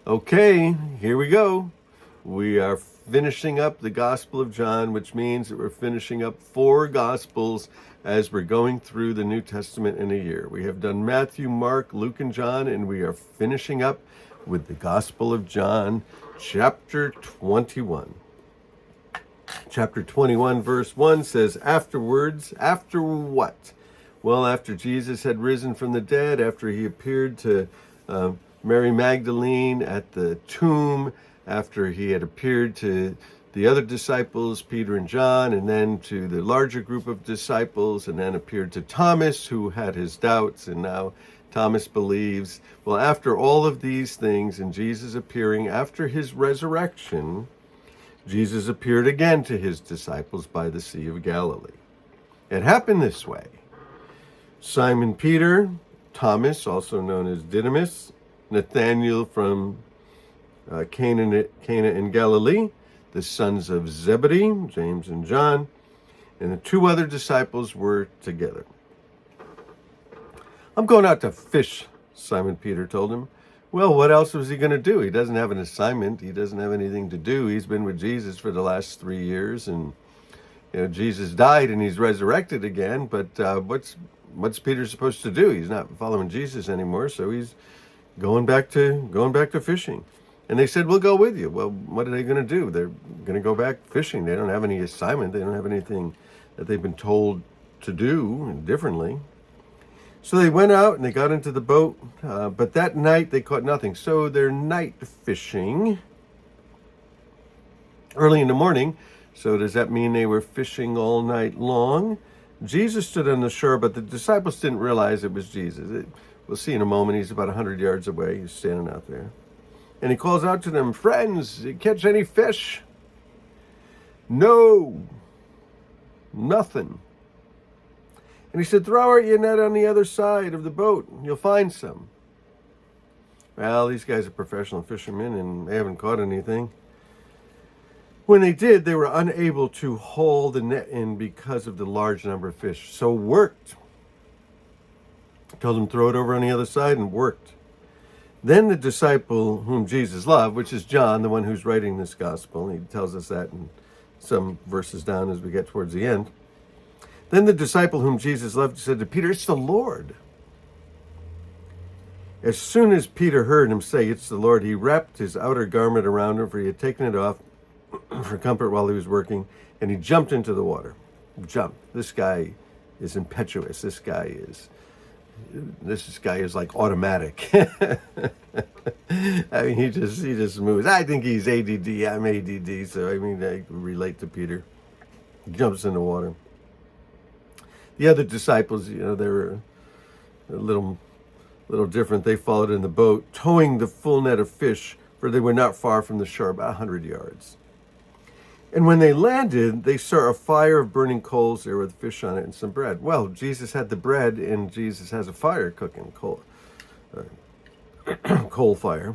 Okay, here we go. We are finishing up the Gospel of John, which means that we're finishing up 4 Gospels as we're going through the New Testament in a year. We have done Matthew, Mark, Luke, and John, and we are finishing up with the Gospel of John, chapter 21. Chapter 21, verse 1 says, Afterwards, after what? Well, after Jesus had risen from the dead, after he appeared to Mary Magdalene at the tomb, after he had appeared to the other disciples, Peter and John, and then to the larger group of disciples, and then appeared to Thomas, who had his doubts, and now Thomas believes. Well, after all of these things, and Jesus appearing after his resurrection, Jesus appeared again to his disciples by the Sea of Galilee. It happened this way. Simon Peter, Thomas, also known as Didymus, Nathanael from Cana in Galilee, the sons of Zebedee, James and John, and the 2 other disciples were together. I'm going out to fish, Simon Peter told him. Well, what else was he going to do? He doesn't have an assignment. He doesn't have anything to do. He's been with Jesus for the last 3 years, and Jesus died and he's resurrected again. But what's Peter supposed to do? He's not following Jesus anymore, so he's going back to fishing. And they said, "We'll go with you." Well, what are they going to do? They're going to go back fishing. They don't have any assignment. They don't have anything that they've been told to do differently. So they went out and they got into the boat, but that night they caught nothing. So they're night fishing early in the morning. So does that mean they were fishing all night long? Jesus stood on the shore, but the disciples didn't realize it was Jesus. We'll see in a moment. He's about 100 yards away. He's standing out there. And he calls out to them, "Friends, did you catch any fish?" "No, nothing." And he said, "Throw out your net on the other side of the boat. You'll find some." Well, these guys are professional fishermen and they haven't caught anything. When they did, they were unable to haul the net in because of the large number of fish. So worked. Told them throw it over on the other side, and worked. Then the disciple whom Jesus loved, which is John, the one who's writing this gospel, he tells us that in some verses down as we get towards the end. Then the disciple whom Jesus loved said to Peter, "It's the Lord." As soon as Peter heard him say, "It's the Lord," he wrapped his outer garment around him, for he had taken it off for comfort while he was working, and he jumped into the water. Jumped. This guy is impetuous. This guy is like automatic. I mean, he just moves. I think he's ADD. I'm ADD, so I mean, I relate to Peter. He jumps in the water. The other disciples, they were a little different. They followed in the boat, towing the full net of fish, for they were not far from the shore, about 100 yards. And when they landed, they saw a fire of burning coals there with fish on it and some bread. Well, Jesus had the bread, and Jesus has a fire cooking, coal fire.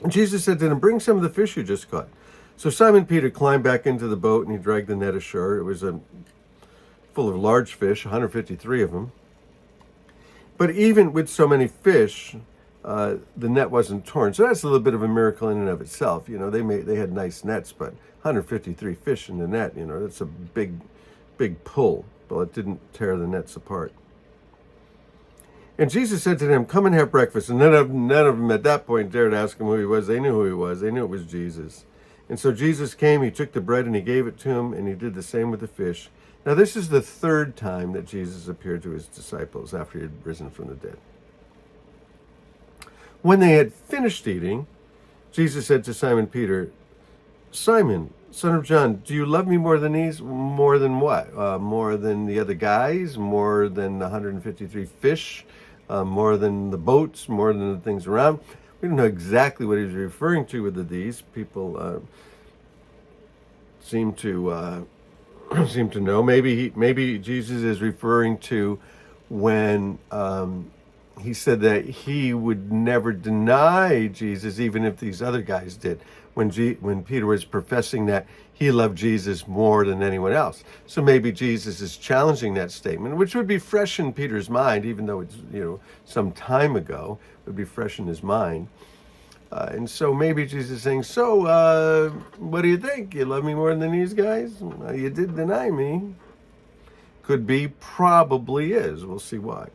And Jesus said to them, "Bring some of the fish you just caught." So Simon Peter climbed back into the boat, and he dragged the net ashore. It was full of large fish, 153 of them. But even with so many fish, the net wasn't torn. So that's a little bit of a miracle in and of itself. They had nice nets, but 153 fish in the net, that's a big pull. Well, it didn't tear the nets apart. And Jesus said to them, "Come and have breakfast." And none of them at that point dared ask him who he was. They knew who he was. They knew it was Jesus. And so Jesus came, he took the bread and he gave it to him, and he did the same with the fish. Now, this is the 3rd time that Jesus appeared to his disciples after he had risen from the dead. When they had finished eating, Jesus said to Simon Peter, "Simon, son of John, do you love me more than these?" More than what? More than the other guys? More than the 153 fish? More than the boats? More than the things around? We don't know exactly what he's referring to with the these. People seem to know. Maybe Jesus is referring to when he said that he would never deny Jesus, even if these other guys did, when Peter was professing that he loved Jesus more than anyone else. So maybe Jesus is challenging that statement, which would be fresh in Peter's mind, even though it's, some time ago, it would be fresh in his mind. And so maybe Jesus is saying, so what do you think? You love me more than these guys? You did deny me. Could be, probably is. We'll see why.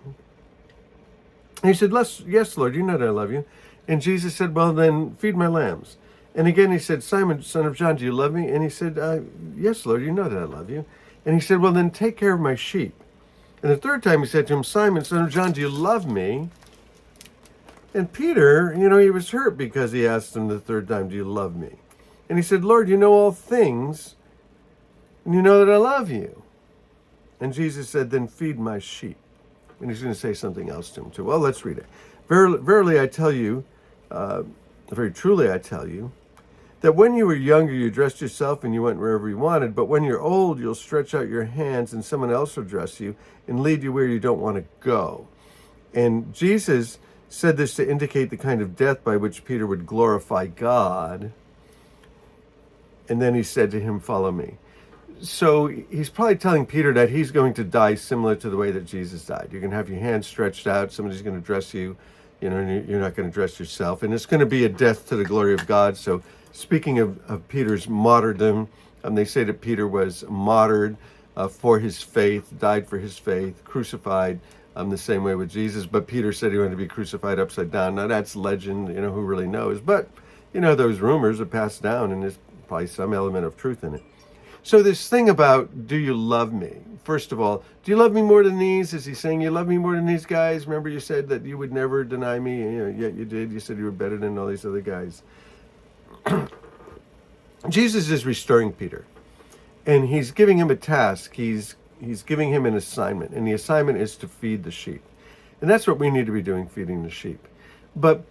And he said, yes, Lord, you know that I love you. And Jesus said, well, then feed my lambs. And again he said, Simon, son of John, do you love me? And he said, yes, Lord, you know that I love you. And he said, well, then take care of my sheep. And the third time he said to him, Simon, son of John, do you love me? And Peter, he was hurt because he asked him the third time, do you love me? And he said, Lord, you know all things, and you know that I love you. And Jesus said, then feed my sheep. And he's going to say something else to him too. Well, let's read it. Verily I tell you, very truly I tell you, that when you were younger, you dressed yourself and you went wherever you wanted. But when you're old, you'll stretch out your hands and someone else will dress you and lead you where you don't want to go. And Jesus said this to indicate the kind of death by which Peter would glorify God. And then he said to him, follow me. So he's probably telling Peter that he's going to die similar to the way that Jesus died. You're going to have your hands stretched out. Somebody's going to dress you, and you're not going to dress yourself. And it's going to be a death to the glory of God. So speaking of Peter's martyrdom, they say that Peter was martyred for his faith, died for his faith, crucified the same way with Jesus. But Peter said he wanted to be crucified upside down. Now that's legend, who really knows. But, those rumors are passed down, and there's probably some element of truth in it. So this thing about, do you love me? First of all, do you love me more than these? Is he saying you love me more than these guys? Remember you said that you would never deny me, yet you did. You said you were better than all these other guys. Jesus is restoring Peter, and he's giving him a task. He's giving him an assignment, and the assignment is to feed the sheep. And that's what we need to be doing, feeding the sheep. But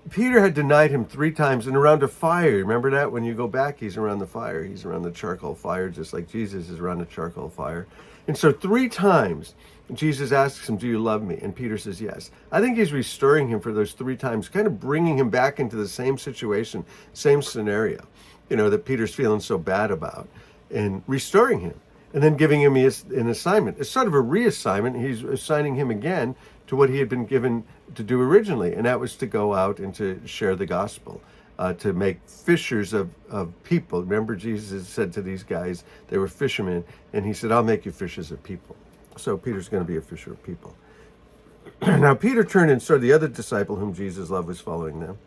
Peter had denied him 3 times and around a fire. Remember that? When you go back, he's around the fire. He's around the charcoal fire, just like Jesus is around the charcoal fire. And so 3 times, Jesus asks him, do you love me? And Peter says, yes. I think he's restoring him for those 3 times, kind of bringing him back into the same situation, same scenario, that Peter's feeling so bad about, and restoring him. And then giving him an assignment. It's sort of a reassignment. He's assigning him again to what he had been given to do originally, and that was to go out and to share the gospel, to make fishers of people. Remember, Jesus said to these guys, they were fishermen, and he said, I'll make you fishers of people. So Peter's going to be a fisher of people. Now Peter turned and saw the other disciple whom Jesus loved was following them.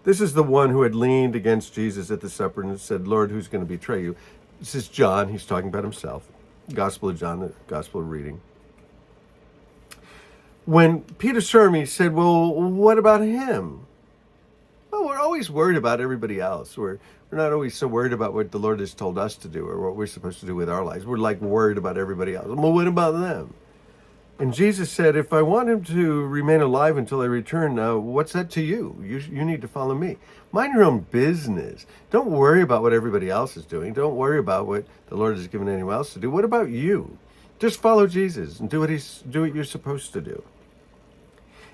This is the one who had leaned against Jesus at the supper and said, Lord, who's going to betray you? This is John. He's talking about himself. Gospel of John, the Gospel of reading. When Peter saw him, he said, well, what about him? Well, we're always worried about everybody else. We're not always so worried about what the Lord has told us to do or what we're supposed to do with our lives. We're like worried about everybody else. Well, what about them? And Jesus said, if I want him to remain alive until I return, what's that to you? You need to follow me. Mind your own business. Don't worry about what everybody else is doing. Don't worry about what the Lord has given anyone else to do. What about you? Just follow Jesus and do what you're supposed to do.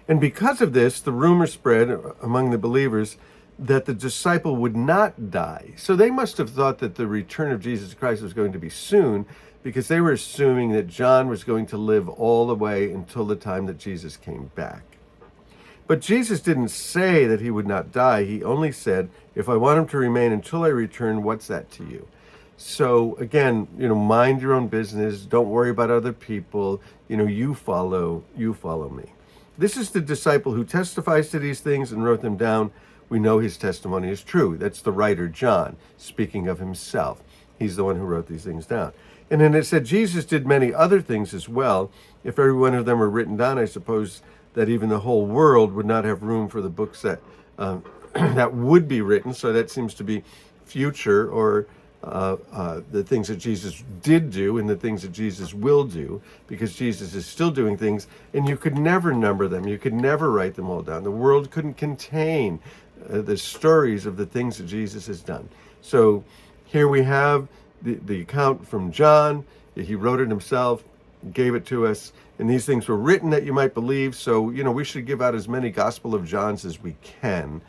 And because of this, the rumor spread among the believers that the disciple would not die. So they must have thought that the return of Jesus Christ was going to be soon, because they were assuming that John was going to live all the way until the time that Jesus came back. But Jesus didn't say that he would not die. He only said, if I want him to remain until I return, what's that to you? So again, mind your own business. Don't worry about other people. You follow me. This is the disciple who testifies to these things and wrote them down. We know his testimony is true. That's the writer, John, speaking of himself. He's the one who wrote these things down. And then it said Jesus did many other things as well. If every one of them were written down, I suppose that even the whole world would not have room for the books that that would be written. So that seems to be future, or the things that Jesus did do and the things that Jesus will do, because Jesus is still doing things, and you could never number them. You could never write them all down. The world couldn't contain the stories of the things that Jesus has done. So here we have the account from John. He wrote it himself, gave it to us, and these things were written that you might believe. So, we should give out as many Gospel of Johns as we can,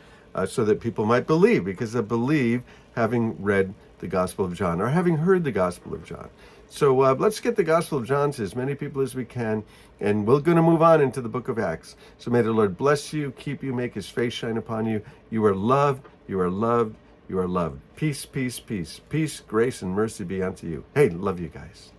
so that people might believe, because they believe having read the Gospel of John or having heard the Gospel of John. So let's get the Gospel of John to as many people as we can, and we're going to move on into the book of Acts. So may the Lord bless you, keep you, make his face shine upon you. You are loved, you are loved, you are loved. Peace, peace, peace. Peace, grace, and mercy be unto you. Hey, love you guys.